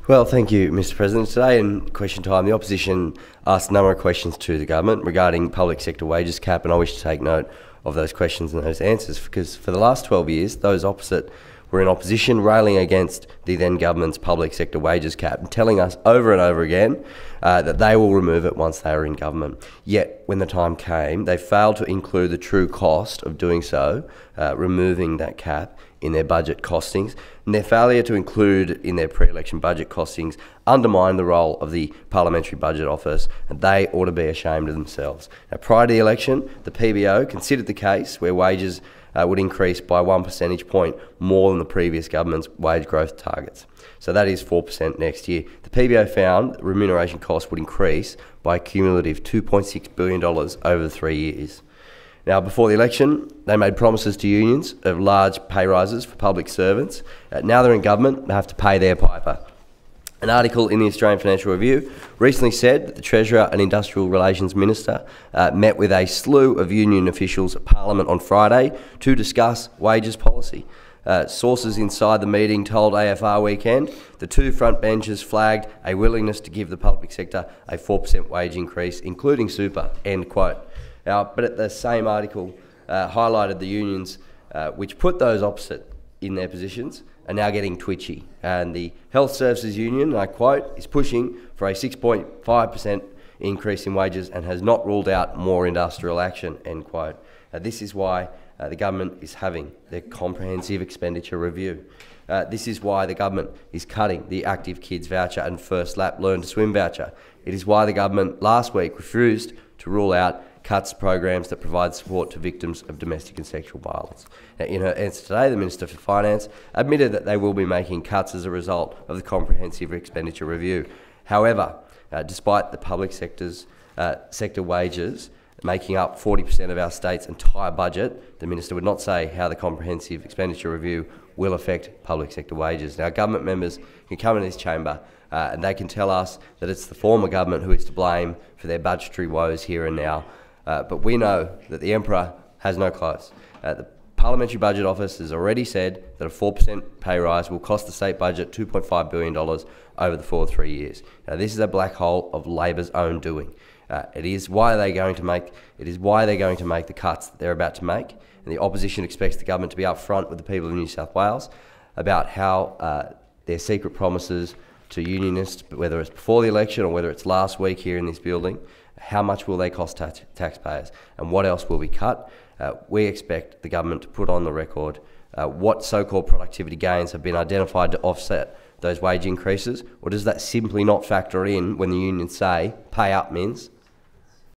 Well, thank you, Mr. President. Today in question time, the opposition asked a number of questions to the government regarding public sector wages cap, and I wish to take note of those questions and those answers, because for the last 12 years, those opposite were in opposition, railing against the then government's public sector wages cap and telling us over and over again that they will remove it once they are in government. Yet, when the time came, they failed to include the true cost of doing so, removing that cap in their budget costings, and their failure to include in their pre-election budget costings undermined the role of the Parliamentary Budget Office, and they ought to be ashamed of themselves. Now, prior to the election, the PBO considered the case where wages would increase by 1 percentage point more than the previous government's wage growth targets. So that is 4% next year. The PBO found remuneration costs would increase by a cumulative $2.6 billion over the 3 years. Now, before the election, they made promises to unions of large pay rises for public servants. Now they're in government, they have to pay their piper. An article in the Australian Financial Review recently said that the Treasurer and Industrial Relations Minister met with a slew of union officials at Parliament on Friday to discuss wages policy. Sources inside the meeting told AFR Weekend the two front benches flagged a willingness to give the public sector a 4% wage increase, including super, end quote. Now, but at the same article highlighted the unions which put those opposite in their positions are now getting twitchy. And the Health Services Union, and I quote, is pushing for a 6.5% increase in wages and has not ruled out more industrial action, end quote. This is why the government is having their comprehensive expenditure review. This is why the government is cutting the Active Kids voucher and First Lap Learn to Swim voucher. It is why the government last week refused to rule out cuts to programs that provide support to victims of domestic and sexual violence. Now, in her answer today, the Minister for Finance admitted that they will be making cuts as a result of the comprehensive expenditure review. However, despite the public sector wages making up 40% of our state's entire budget, the Minister would not say how the comprehensive expenditure review will affect public sector wages. Now, government members can come in this chamber and they can tell us that it's the former government who is to blame for their budgetary woes here and now. But we know that the Emperor has no clothes. The Parliamentary Budget Office has already said that a 4% pay rise will cost the state budget $2.5 billion over the 3 years. Now, this is a black hole of Labor's own doing. It is why they're going to make the cuts that they're about to make, and the opposition expects the government to be upfront with the people of New South Wales about how their secret promises to unionists, whether it's before the election or whether it's last week here in this building, how much will they cost taxpayers and what else will be cut. We expect the government to put on the record what so-called productivity gains have been identified to offset those wage increases, or does that simply not factor in when the unions say, pay up, Mins?